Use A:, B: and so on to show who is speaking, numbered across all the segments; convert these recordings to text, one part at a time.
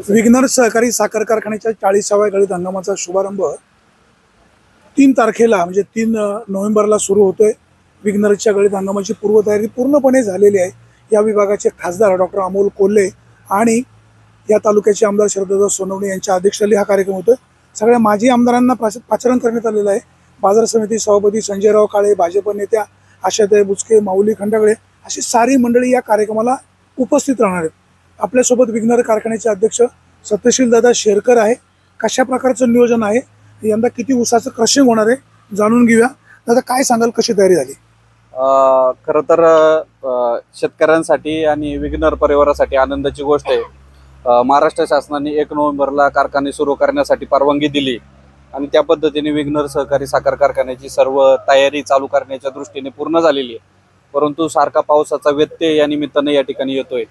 A: विघ्नर सहकारी साखर कारखान्याच्या 40व्या गळीत हंगामाचा शुभारंभ 3 तारखेला म्हणजे 3 नोव्हेंबरला सुरू होतोय। विघ्नरच्या गळीत हंगामाची पूर्वतयारी पूर्णपणे झालेली आहे। या विभागाचे खासदार डॉक्टर अमोल कोल्हे आणि या तालुक्याचे आमदार शरददादा सोनवणे यांच्या अध्यक्षतेखाली हा कार्यक्रम होतोय। सगळ्या माजी आमदारांना पाचारण करण्यात आलेलं आहे। बाजार समिती सभापती संजयराव काळे, भाजप नेत्या आशाताई बुचके, माऊली खंडागळे अशी सारी मंडळी या कार्यक्रमाला उपस्थित राहणार आहेत। आपल्यासोबत विघ्नर कारखान्याचे अध्यक्ष सत्यशील दादा शेरकर आहे। कशा प्रकारचं नियोजन आहे, यंदा किती ऊसाचं क्रशिंग होणार आहे जाणून घेऊया। दादा काय सांगाल, कशी तयारी झाली?
B: खरं तर शेतकऱ्यांसाठी आणि विघ्नर परिवारासाठी आनंदाची गोष्ट आहे। महाराष्ट्र शासनाने 1 नोव्हेंबरला कारखाने सुरू करण्यासाठी परवानगी दिली आणि त्या पद्धतीने विघ्नर सहकारी साखर कारखान्याची सर्व तयारी चालू करण्याच्या दृष्टीने पूर्ण झालेली आहे। परंतु सारखा पावसाचा व्यत्यय या निमित्ताने या ठिकाणी येतोय।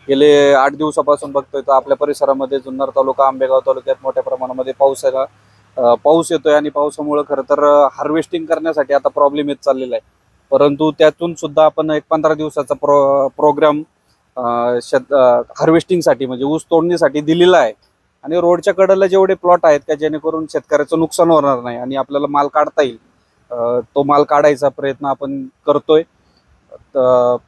B: गेले 8 दिवसापासून बघतोय तर आपल्या परिसरामध्ये जुन्नर तालुका, आंबेगाव तालुक्यात मोठ्या प्रमाणामध्ये पाऊस येतोय आणि पावसामुळे खरं तर हार्वेस्टिंग करण्यासाठी आता प्रॉब्लेम येत चाललेला आहे। परंतु त्यातून सुद्धा आपण एक 15 दिवसाचा प्रोग्राम हार्वेस्टिंगसाठी म्हणजे ऊस तोडणीसाठी दिलेला आहे आणि रोडच्या कडेला जेवढे प्लॉट आहेत का जेणेकरून शेतकऱ्याचं नुकसान होणार नाही आणि आपल्याला माल काढता येईल, तो माल काढायचा प्रयत्न आपण करतोय।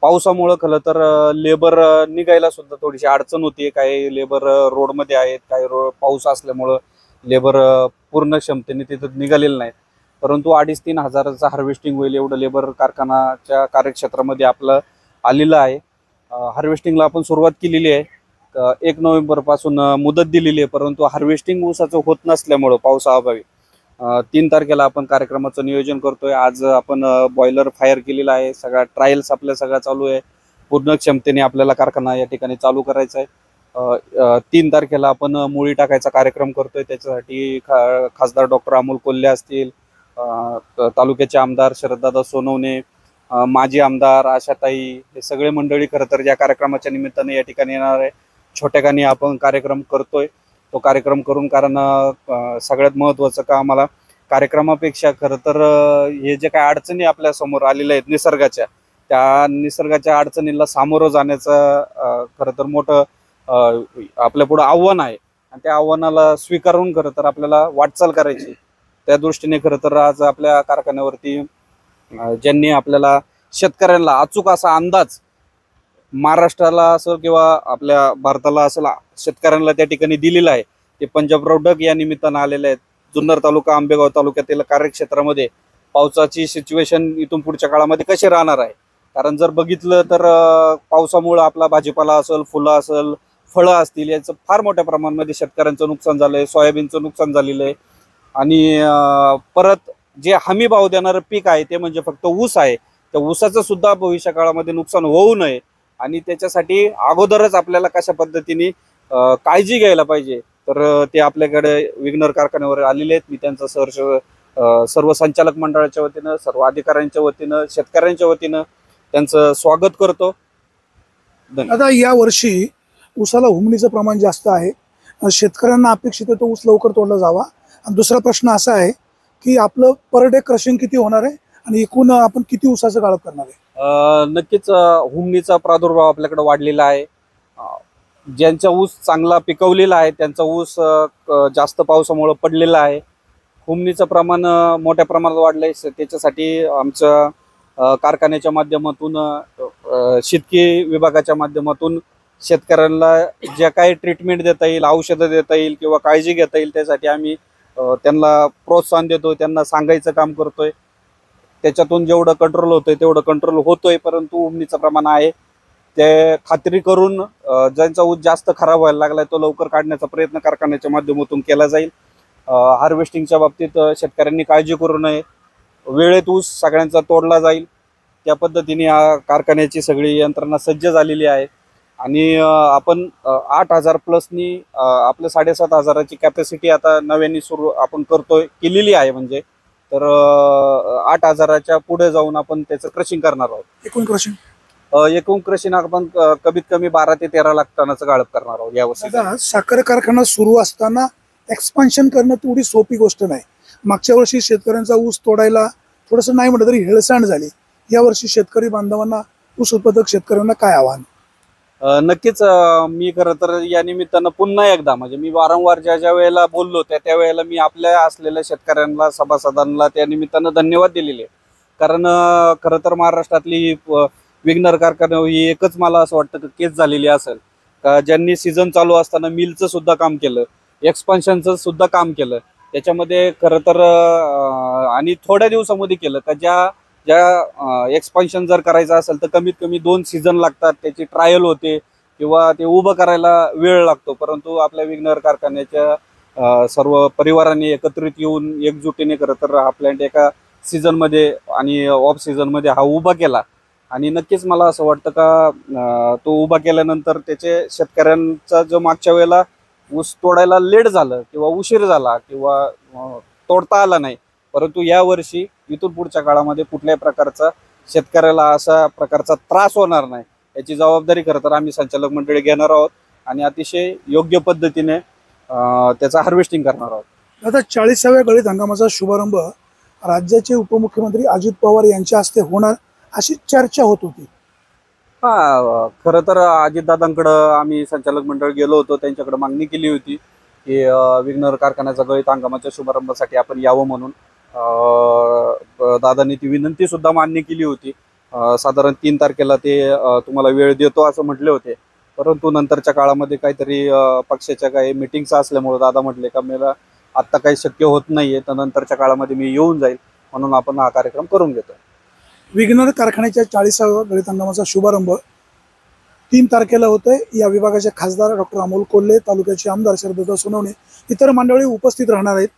B: पावसामुळे खरं तर लेबर निघायला सुद्धा थोडीशी अडचण होती। काही लेबर रोडमध्ये आहेत, काही पाऊस असल्यामुळं लेबर पूर्ण क्षमतेने तिथं निघालेलं नाही। परंतु 2,5-3 हजाराचं हार्वेस्टिंग होईल एवढं लेबर कारखान्याच्या कार्यक्षेत्रामध्ये आपलं आलेलं आहे। हार्वेस्टिंगला आपण सुरुवात केलेली आहे। 1 नोव्हेंबर पासून मुदत दिलेली आहे, परंतु हार्वेस्टिंग ऊसाचं होत नसल्यामुळं पावसाअभावी 3 तारखेला आपण कार्यक्रमाचं नियोजन करतोय। आज आपण बॉयलर फायर केलेला आहे, सगळा ट्रायल्स आपल्या सगळ्या चालू आहे। पूर्ण क्षमतेने आपल्याला कारखाना या ठिकाणी चालू करायचा आहे। 3 तारखेला आपण मुळी टाकायचा कार्यक्रम करतोय। त्याच्यासाठी खासदार डॉक्टर अमोल कोल्हे असतील, तालुक्याचे आमदार शरददादा सोनवणे, माजी आमदार आशाताई, हे सगळे मंडळी खरं तर या कार्यक्रमाच्या निमित्ताने या ठिकाणी येणार आहे। छोट्याखानी आपण कार्यक्रम करतोय तो कार्यक्रम करून, कारण सगळ्यात महत्त्वाचं का आम्हाला कार्यक्रमापेक्षा खरं तर हे जे काही अडचणी आपल्या समोर आलेल्या आहेत निसर्गाच्या, त्या निसर्गाच्या अडचणींना सामोरं जाण्याचं खरं तर मोठं आपल्या पुढं आव्हान आहे आणि त्या आव्हानाला स्वीकारून खरं तर आपल्याला वाटचाल करायची। त्या दृष्टीने खरं तर आज आपल्या कारखान्यावरती ज्यांनी आपल्याला शेतकऱ्यांना अचूक असा अंदाज महाराष्ट्राला असेल किंवा आपल्या भारताला असेल शेतकऱ्यांना त्या ठिकाणी दिलेला आहे, ते पंजाबराव डग या निमित्तानं आलेले आहेत। जुन्नर तालुका, आंबेगाव तालुक्यातील कार्यक्षेत्रामध्ये पावसाची सिच्युएशन इथून पुढच्या काळामध्ये कशी राहणार आहे, कारण जर बघितलं तर पावसामुळे आपला भाजीपाला असेल, फुलं असेल, फळं असतील, याचं फार मोठ्या प्रमाणामध्ये शेतकऱ्यांचं नुकसान झालं आहे। सोयाबीनचं नुकसान झालेलं आहे आणि परत जे हमी भाव देणारं पीक आहे ते म्हणजे फक्त ऊस आहे। त्या ऊसाचं सुद्धा भविष्य काळामध्ये नुकसान होऊ नये आणि त्याच्यासाठी अगोदरच आपल्याला कशा पद्धतीने काळजी घ्यायला पाहिजे, तर ते आपल्याकडे विघ्नर कारखान्यावर आलेले आहेत। मी त्यांचं सर्व संचालक मंडळाच्या वतीनं, सर्व अधिकाऱ्यांच्या वतीनं, शेतकऱ्यांच्या वतीनं त्यांचं स्वागत करतो।
A: आता या वर्षी ऊसाला हुमणीचं प्रमाण जास्त आहे, शेतकऱ्यांना अपेक्षित आहे तो ऊस लवकर तोडला जावा। आणि दुसरा प्रश्न असा आहे की आपलं पर डे क्रशिंग किती होणार आहे आणि एकूण आपण किती ऊसाचं गाळप करणार आहे?
B: नक्कीच हुमणीचा प्रादुर्भाव आपल्याकडे वाढलेला आहे। ज्यांचा ऊस चांगला पिकवलेला आहे त्यांचा ऊस जास्त पावसामुळे पडलेला आहे। हुमणीचं प्रमाण मोठ्या प्रमाणात वाढलंय। त्याच्यासाठी आमच्या कारखान्याच्या माध्यमातून, शेतकी विभागाच्या माध्यमातून शेतकऱ्यांना ज्या काही ट्रीटमेंट देता येईल, औषधं देता येईल किंवा काळजी घेता येईल त्यासाठी आम्ही त्यांना प्रोत्साहन देतोय, त्यांना सांगायचं काम करतोय। त्याच्यातून जेवढं कंट्रोल होतंय तेवढं कंट्रोल होतोय, परंतु हुमणीचं प्रमाण आहे ते खात्री करून ज्यांचा ऊस जास्त खराब व्हायला लागलाय तो लवकर काढण्याचा प्रयत्न कारखान्याच्या माध्यमातून केला जाईल। हार्वेस्टिंगच्या बाबतीत शेतकऱ्यांनी काळजी करू नये, वेळेत ऊस सगळ्यांचा तोडला जाईल त्या पद्धतीने कारखान्याची सगळी यंत्रणा सज्ज झालेली आहे आणि आपण 8,000 प्लसनी आपलं 7,500ची कॅपॅसिटी आता नव्याने आपण केलेली आहे। म्हणजे तर 8,000च्या पुढे जाऊन आपण त्याचं क्रशिंग करणार आहोत। एकूण क्रशिंग आपण कमीत कमी 12 ते 13 लाख टनाचं गाळप करणार आहोत यावर्षी।
A: साखर कारखाना सुरू असताना एक्सपान्शन करणं तेवढी सोपी गोष्ट नाही। मागच्या वर्षी शेतकऱ्यांचा ऊस तोडायला थोडंसं नाही म्हटलं तरी हेळसांड झाली। यावर्षी शेतकरी बांधवांना, ऊस उत्पादक शेतकऱ्यांना काय आव्हान?
B: नक्कीच मी खरं तर या निमित्तानं पुन्हा एकदा म्हणजे मी वारंवार ज्या ज्या वेळेला बोललो त्या वेळेला मी आपल्या असलेल्या शेतकऱ्यांना सभासदांना त्या निमित्तानं धन्यवाद दिलेले. कारण खरं तर महाराष्ट्रातली ही विग्नर कारखाना ही एकच मला असं वाटतं की केस झालेली असेल का ज्यांनी सीझन चालू असताना मिलचं सुद्धा काम केलं, एक्सपान्शनचं सुद्धा काम केलं. त्याच्यामध्ये खरं तर आणि थोड्या दिवसामध्ये केलं का ज्या ज्या एक्सपान्शन जर करायचं असेल तर कमीत कमी 2 सीझन लागतात, त्याची ट्रायल होते किंवा ते उभं करायला वेळ लागतो. परंतु आपल्या विग्नर कारखान्याच्या सर्व परिवारांनी एकत्रित येऊन एकजुटीने खरं तर हा प्लॅन्ट एका सीझनमध्ये आणि ऑफ सीझनमध्ये हा उभा केला. आणि नक्कीच मला असं वाटतं का तो उभा केल्यानंतर त्याचे शेतकऱ्यांचा जो मागच्या वेळेला ऊस तोडायला लेट झालं किंवा उशीर झाला किंवा तोडता आला नाही, परंतु या वर्षी इथून पुढच्या काळामध्ये कुठल्याही प्रकारचा शेतकऱ्याला अशा प्रकारचा त्रास होणार नाही याची जबाबदारी खरं तर आम्ही संचालक मंडळी घेणार आहोत आणि अतिशय योग्य पद्धतीने त्याचा हार्वेस्टिंग करणार आहोत.
A: आता 40व्या गळीत हंगामाचा शुभारंभ राज्याचे उपमुख्यमंत्री अजित पवार यांच्या हस्ते होणार अशी चर्चा होत होती.
B: खरं तर अजितदादांकडं आम्ही संचालक मंडळ गेलो होतो, त्यांच्याकडे मागणी केली होती की विग्नर कारखान्याचा गळीत हंगामाच्या शुभारंभासाठी आपण यावं म्हणून. दादांनी ती विनंती सुद्धा मान्य केली होती. साधारण 3 तारखेला ते तुम्हाला वेळ देतो असं म्हटले होते. परंतु नंतरच्या काळामध्ये काहीतरी पक्षाच्या काही मिटिंग्स असल्यामुळे दादा म्हटले का मला आत्ता काही शक्य होत नाहीये, तर नंतरच्या काळामध्ये मी येऊन जाईल म्हणून आपण हा कार्यक्रम करून घेतो.
A: विग्नर कारखान्याच्या 40व्या गळीत हंगामाचा शुभारंभ 3 तारखेला होतोय. या विभागाचे खासदार डॉक्टर अमोल कोल्हे, तालुक्याचे आमदार शरदत्ता सोनवणे, इतर मंडळी उपस्थित राहणार आहेत.